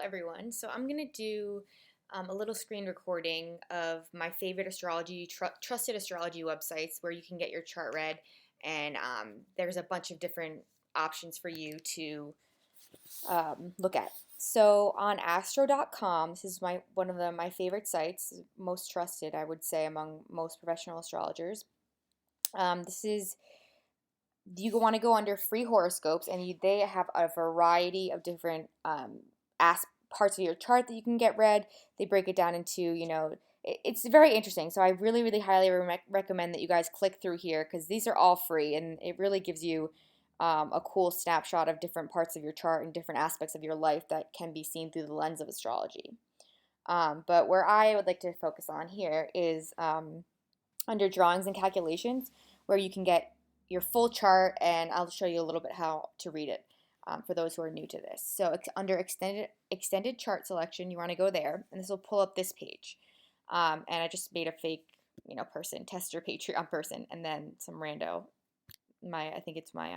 everyone. So I'm going to do a little screen recording of my favorite trusted astrology websites where you can get your chart read, and there's a bunch of different options for you to look at. So on astro.com, this is one of my favorite sites, most trusted, I would say, among most professional astrologers. This is You want to go under free horoscopes, and they have a variety of different parts of your chart that you can get read. They break it down into, it's very interesting. So I really, really highly recommend that you guys click through here because these are all free, and it really gives you a cool snapshot of different parts of your chart and different aspects of your life that can be seen through the lens of astrology. But where I would like to focus on here is under drawings and calculations, where you can get your full chart, and I'll show you a little bit how to read it for those who are new to this. So under extended chart selection, you want to go there, and this will pull up this page. And I just made a fake, person, tester Patreon person, and then some rando. I think it's my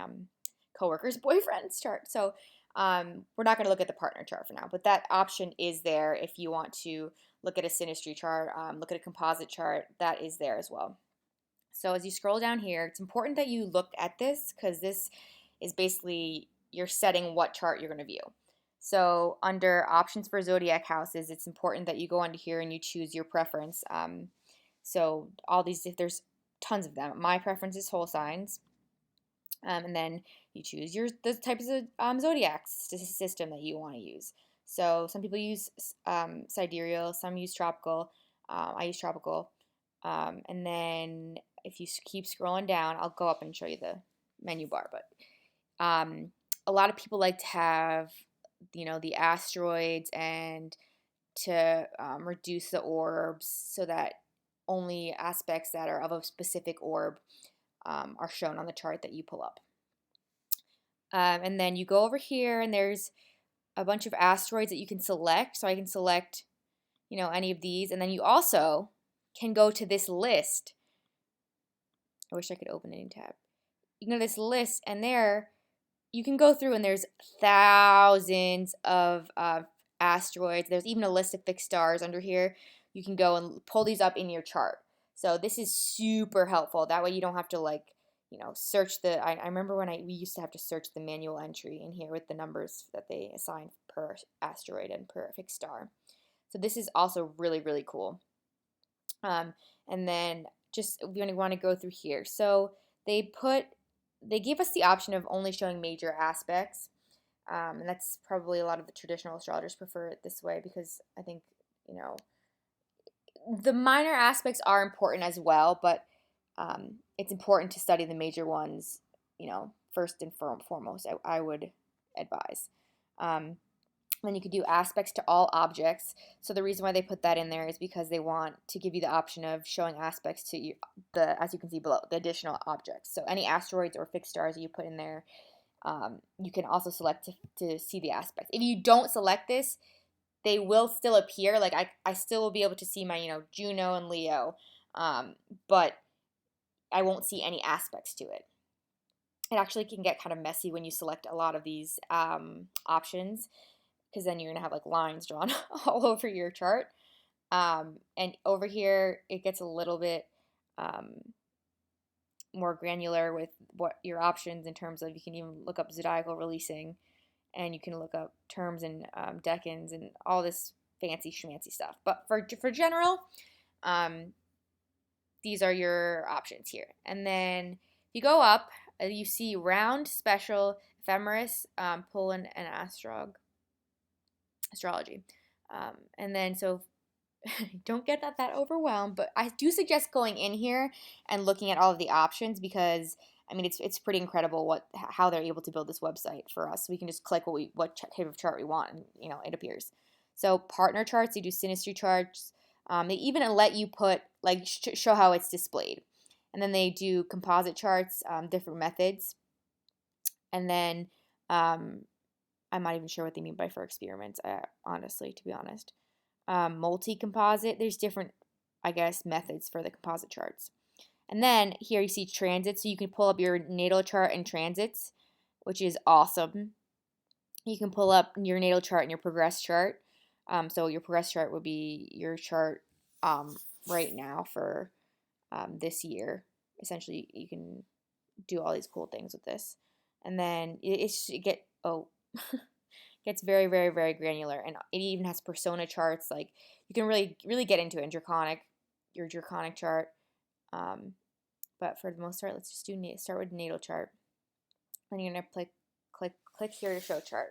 coworker's boyfriend's chart. So we're not going to look at the partner chart for now, but that option is there if you want to look at a synastry chart, look at a composite chart. That is there as well. So as you scroll down here, it's important that you look at this because this is basically you're setting what chart you're going to view. So under options for zodiac houses, it's important that you go under here and you choose your preference. So all these, if there's tons of them. My preference is whole signs. And then you choose the types of zodiac system that you want to use. So some people use sidereal, some use tropical. I use tropical. And then if you keep scrolling down, I'll go up and show you the menu bar. But a lot of people like to have, the asteroids and to reduce the orbs so that only aspects that are of a specific orb are shown on the chart that you pull up. And then you go over here, and there's a bunch of asteroids that you can select. So I can select, any of these. And then you also can go to this list. I wish I could open a new tab. You can go to this list, and there you can go through, and there's thousands of asteroids. There's even a list of fixed stars under here. You can go and pull these up in your chart. So this is super helpful. That way you don't have to search I remember when we used to have to search the manual entry in here with the numbers that they assign per asteroid and per fixed star. So this is also really, really cool. And then just we want to go through here. So they give us the option of only showing major aspects. And that's probably a lot of the traditional astrologers prefer it this way because I think, the minor aspects are important as well, but it's important to study the major ones, first and foremost, I would advise. Then you could do aspects to all objects. So the reason why they put that in there is because they want to give you the option of showing aspects to as you can see below, the additional objects. So any asteroids or fixed stars you put in there, you can also select to see the aspects. If you don't select this, they will still appear. Like I still will be able to see my, Juno and Leo, but I won't see any aspects to it. It actually can get kind of messy when you select a lot of these options, because then you're going to have lines drawn all over your chart. And over here, it gets a little bit more granular with what your options in terms of, you can even look up zodiacal releasing, and you can look up terms and decans and all this fancy schmancy stuff. But for general, these are your options here. And then if you go up, you see round, special, ephemeris, Poland, and astrology. And then so don't get that overwhelmed, but I do suggest going in here and looking at all of the options because it's pretty incredible how they're able to build this website for us. We can just click what type of chart we want, and it appears. So partner charts, they do synastry charts. They even let you put show how it's displayed, and then they do composite charts, different methods, and then I'm not even sure what they mean by for experiments. Honestly, to be honest, multi-composite. There's different, I guess, methods for the composite charts. And then here you see transits, so you can pull up your natal chart and transits, which is awesome. you can pull up your natal chart and your progress chart. So your progress chart would be your chart right now for this year. Essentially, you can do all these cool things with this, and then gets very, very, very granular, and it even has persona charts. Like you can really, really get into it in your draconic chart. But for the most part, let's just start with natal chart. Then you're gonna click here to show chart.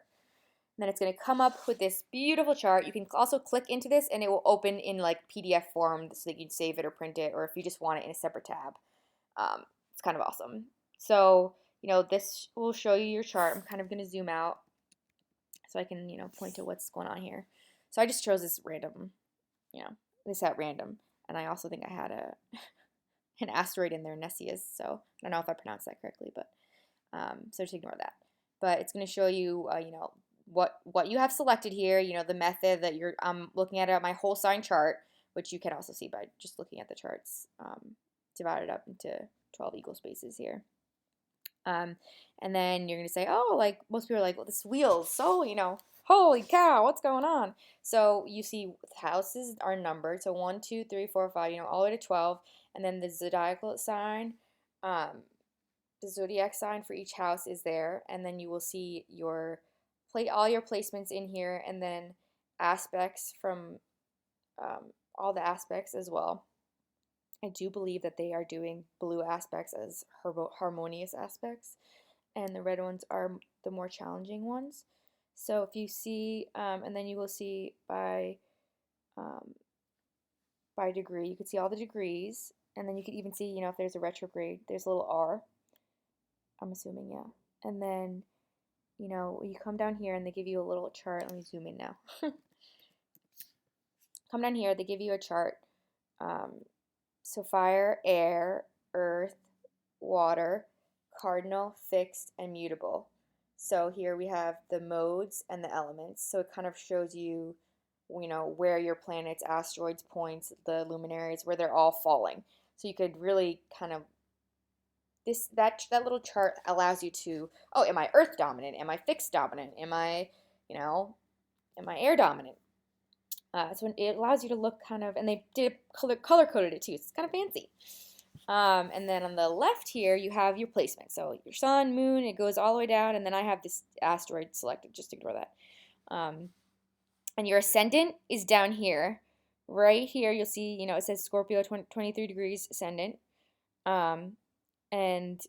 And then it's gonna come up with this beautiful chart. You can also click into this, and it will open in like PDF form, so that you can save it or print it, or if you just want it in a separate tab. It's kind of awesome. So this will show you your chart. I'm kind of gonna zoom out so I can point to what's going on here. So I just chose this random, this at random, and I also think I had an asteroid in there, Nessius. So I don't know if I pronounced that correctly, but so just ignore that. But it's going to show you, what you have selected here. The method that you're looking at my whole sign chart, which you can also see by just looking at the charts, divided up into 12 equal spaces here. And then you're going to say, oh, like most people are like, well, this wheel's so, holy cow, what's going on? So you see houses are numbered. So 1, 2, 3, 4, 5, all the way to 12. And then the zodiacal sign, the zodiac sign for each house is there. And then you will see all your placements in here, and then aspects from all the aspects as well. I do believe that they are doing blue aspects as harmonious aspects, and the red ones are the more challenging ones. So if you see, and then you will see by degree, you can see all the degrees, and then you can even see, if there's a retrograde, there's a little R. I'm assuming, yeah. And then, you come down here and they give you a little chart. Let me zoom in now. Come down here, they give you a chart. So fire, air, earth, water, cardinal, fixed, and mutable. So here we have the modes and the elements. So it kind of shows you, where your planets, asteroids, points, the luminaries, where they're all falling. So you could really kind of that little chart allows you to, oh, am I earth dominant? Am I fixed dominant? Am I air dominant? So it allows you to look kind of, and they did color coded it too. So it's kind of fancy. And then on the left here, you have your placement. So your sun, moon, it goes all the way down, and then I have this asteroid selected. Just ignore that. And your ascendant is down here. Right here, you'll see, it says Scorpio 23 degrees ascendant. And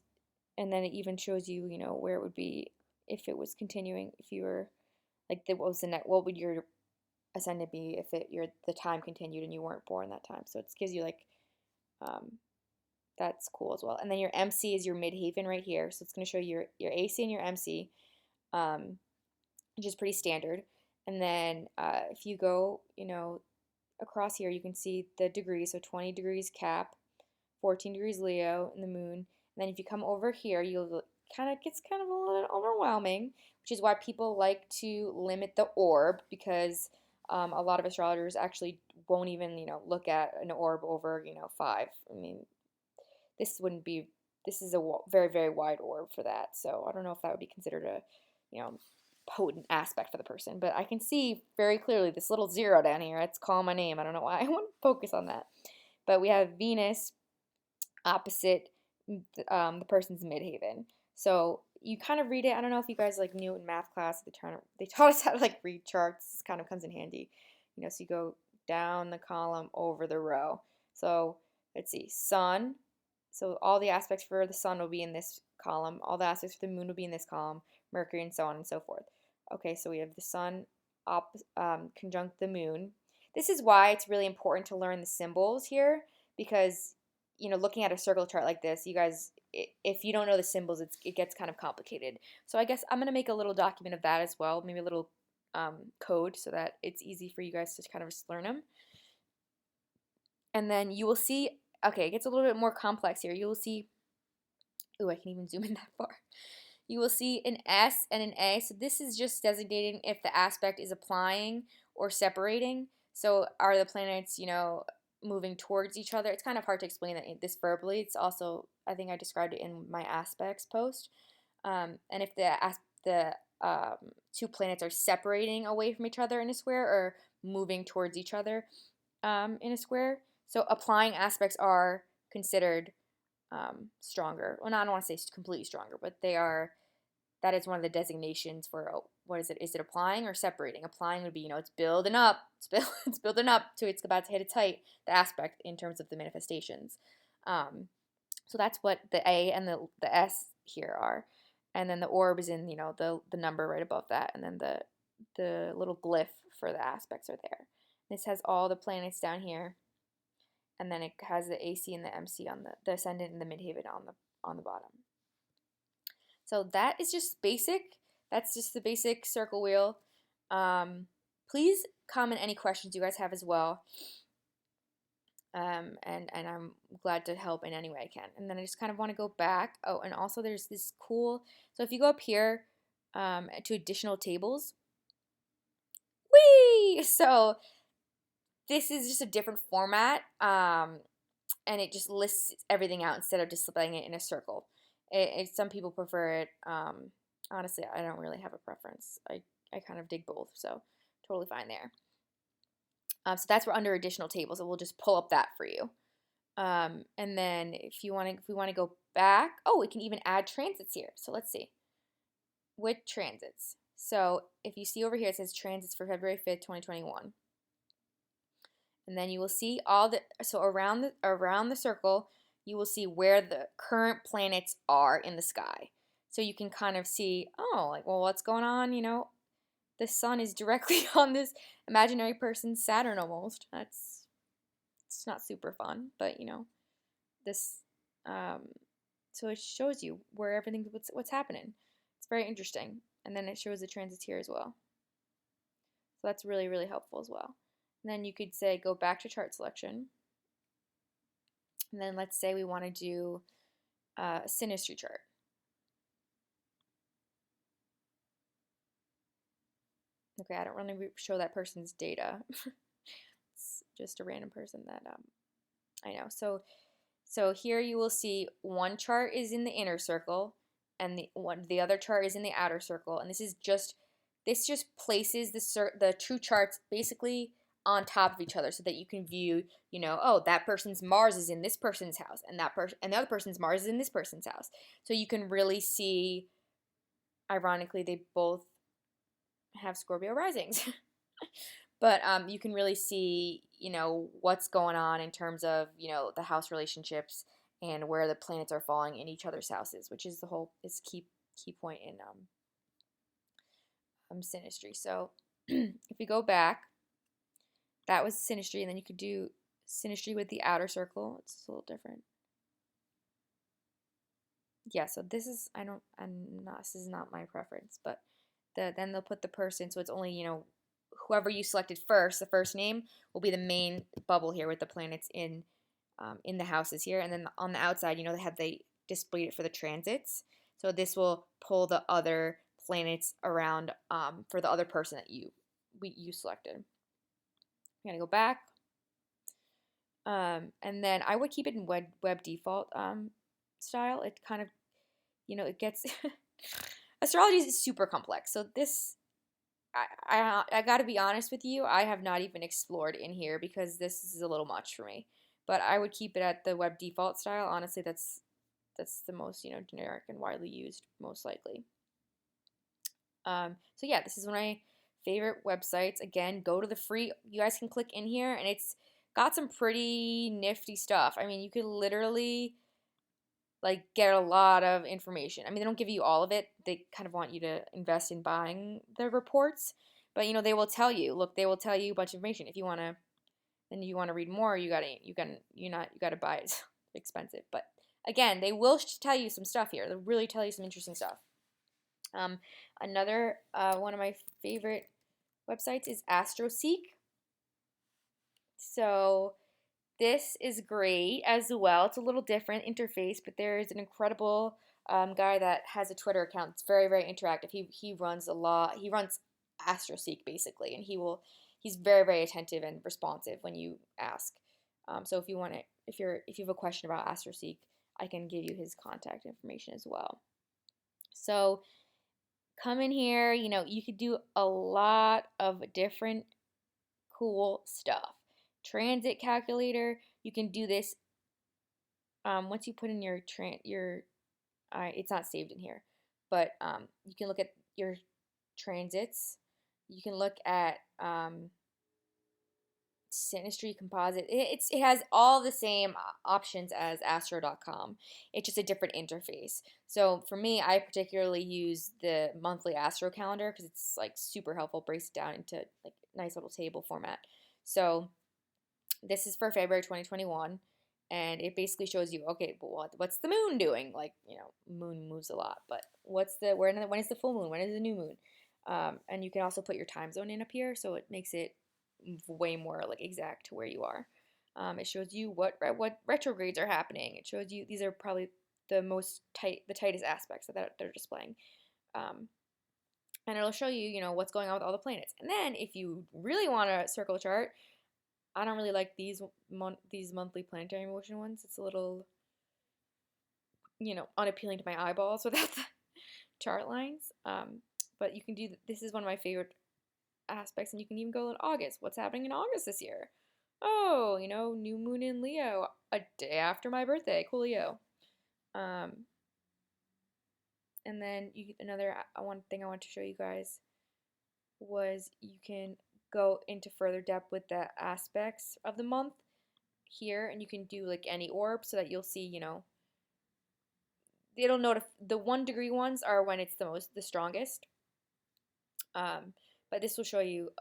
then it even shows you, where it would be if it was continuing. If you were like, what would your ascendant be if the time continued and you weren't born that time? So it gives you like, that's cool as well. And then your MC is your midhaven right here. So it's going to show you your AC and your MC, which is pretty standard. And then if you go, across here, you can see the degrees. So 20 degrees Cap, 14 degrees Leo in the moon. And then if you come over here, gets kind of a little overwhelming, which is why people like to limit the orb, because a lot of astrologers actually won't even, look at an orb over, 5. I mean, this is a very, very wide orb for that. So I don't know if that would be considered a, potent aspect for the person. But I can see very clearly this little 0 down here. It's calling my name. I don't know why. I want to focus on that. But we have Venus opposite the person's midhaven. So you kind of read it. I don't know if you guys knew in math class. They taught us how to read charts. This kind of comes in handy. So you go down the column over the row. So let's see, sun. So all the aspects for the sun will be in this column. All the aspects for the moon will be in this column. Mercury, and so on and so forth. Okay, so we have the sun conjunct the moon. This is why it's really important to learn the symbols here, because looking at a circle chart like this, you guys, if you don't know the symbols, it gets kind of complicated. So I guess I'm going to make a little document of that as well, maybe a little code, so that it's easy for you guys to kind of just learn them. And then you will see, okay, it gets a little bit more complex here. You will see, ooh, I can even zoom in that far. You will see an S and an A. So this is just designating if the aspect is applying or separating. So are the planets, moving towards each other? It's kind of hard to explain this verbally. It's also, I think I described it in my aspects post. And if the two planets are separating away from each other in a square or moving towards each other in a square. So applying aspects are considered stronger. Well, no, I don't want to say completely stronger, but they are. That is one of the designations for what is it? Is it applying or separating? Applying would be, it's building up. It's building up to it's about to hit its height, the aspect in terms of the manifestations. So that's what the A and the S here are. And then the orb is in, the number right above that. And then the little glyph for the aspects are there. This has all the planets down here. And then it has the AC and the MC on the ascendant and the midheaven on the bottom. So that is just basic. That's just the basic circle wheel. Please comment any questions you guys have as well. And I'm glad to help in any way I can. And then I just kind of want to go back. Oh, and also there's this cool, so if you go up here to additional tables, whee! So this is just a different format, and it just lists everything out instead of displaying it in a circle. Some people prefer it. Honestly, I don't really have a preference. I kind of dig both, so totally fine there. So that's where under additional tables, and we'll just pull up that for you. And then if we want to go back, we can even add transits here. So let's see. With transits. So if you see over here, it says transits for February 5th, 2021. And then you will see around the circle, you will see where the current planets are in the sky. So you can kind of see, what's going on? The sun is directly on this imaginary person's Saturn almost. It's not super fun, but this, so it shows you where everything, what's happening. It's very interesting. And then it shows the transits here as well. So that's really, really helpful as well. And then you could say, go back to chart selection. And then let's say we want to do a synastry chart. Okay, I don't really show that person's data. It's just a random person that I know. So here you will see one chart is in the inner circle, and the other chart is in the outer circle. And this just places the two charts basically on top of each other so that you can view, that person's Mars is in this person's house, and the other person's Mars is in this person's house. So you can really see, ironically, they both have Scorpio risings. But you can really see, what's going on in terms of, the house relationships and where the planets are falling in each other's houses, which is key point in synastry. So if we go back, that was synastry, and then you could do synastry with the outer circle. It's a little different. Yeah, so this is this is not my preference, but then they'll put the person, so it's only, whoever you selected first, the first name will be the main bubble here with the planets in the houses here, and then on the outside, they displayed it for the transits. So this will pull the other planets around for the other person that you selected. I'm gonna go back, and then I would keep it in web default style. It kind of, it gets astrology is super complex. So this, I got to be honest with you, I have not even explored in here because this is a little much for me. But I would keep it at the web default style. Honestly, that's the most, generic and widely used, most likely. So yeah, this is one of my favorite websites. Again, go to the free, you guys can click in here, and it's got some pretty nifty stuff. I mean, you could literally get a lot of information. I mean, they don't give you all of it. They kind of want you to invest in buying the reports, but they will tell you. Look, they will tell you a bunch of information. If you want to, then you want to read more, you gotta buy it. It's expensive, but again, they will tell you some stuff here. They'll really tell you some interesting stuff. Another one of my favorite websites is Astroseq. So this is great as well. It's a little different interface, but there is an incredible guy that has a Twitter account. It's very, very interactive. He runs a lot. He runs Astroseq basically, and he's very, very attentive and responsive when you ask. So if you have a question about Astroseq, I can give you his contact information as well. So come in here, you know, you could do a lot of different cool stuff. Transit calculator, you can do this once you put in it's not saved in here, but you can look at your transits. You can look at Synastry Composite. It has all the same options as Astro.com. It's just a different interface. So for me, I particularly use the monthly Astro calendar because it's like super helpful. Breaks it down into like nice little table format. So this is for February 2021, and it basically shows you, okay, well, what's the moon doing? Like, you know, moon moves a lot, but when is the full moon? When is the new moon? And you can also put your time zone in up here, so it makes it way more like exact to where you are. It shows you what retrogrades are happening. It shows you these are probably the tightest aspects that they're displaying. And it'll show you, you know, what's going on with all the planets. And then if you really want a circle chart, I don't really like these monthly planetary motion ones. It's a little, you know, unappealing to my eyeballs without the chart lines. But you can do this is one of my favorite aspects, and you can even go in August. What's happening in August this year? Oh, you know, new moon in Leo, a day after my birthday. Coolio. And then another one thing I want to show you guys was you can go into further depth with the aspects of the month here, and you can do like any orb so that you'll see, you know, it'll notify the 1 degree ones are when it's the strongest. But this will show you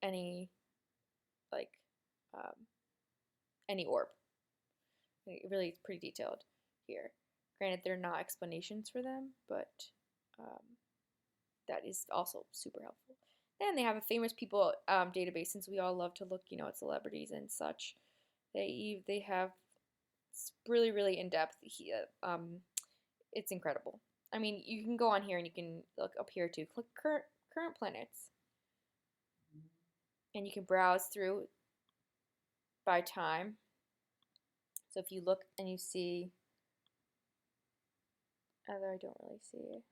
any like any orb. Really, it's pretty detailed here. Granted, there are not explanations for them, but that is also super helpful. And they have a famous people database, since we all love to look, you know, at celebrities and such. They have really, really in depth. It's incredible. I mean, you can go on here and you can look up here too. Click current planets, and you can browse through by time. So if you look and you see, although I don't really see it.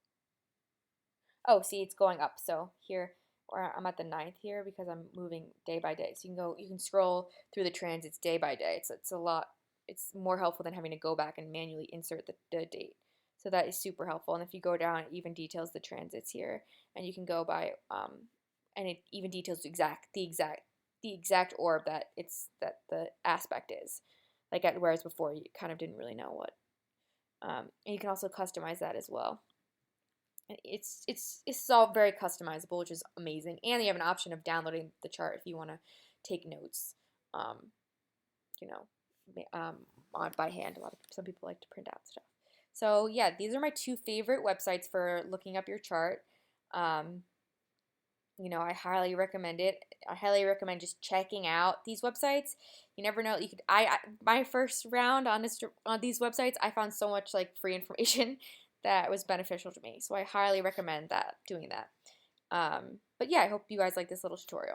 Oh, see, it's going up. So here, or I'm at the 9th here because I'm moving day by day. So you can scroll through the transits day by day. It's a lot. It's more helpful than having to go back and manually insert the date. So that is super helpful. And if you go down, it even details the transits here, and you can go by and it even details the exact orb that the aspect is. Whereas before you kind of didn't really know what. And you can also customize that as well. It's all very customizable, which is amazing. And you have an option of downloading the chart if you want to take notes. You know, by hand. Some people like to print out stuff. So yeah, these are my 2 favorite websites for looking up your chart. You know, I highly recommend it. I highly recommend just checking out these websites. You never know. You could my first round on these websites, I found so much like free information that was beneficial to me. So I highly recommend doing that. But yeah, I hope you guys like this little tutorial.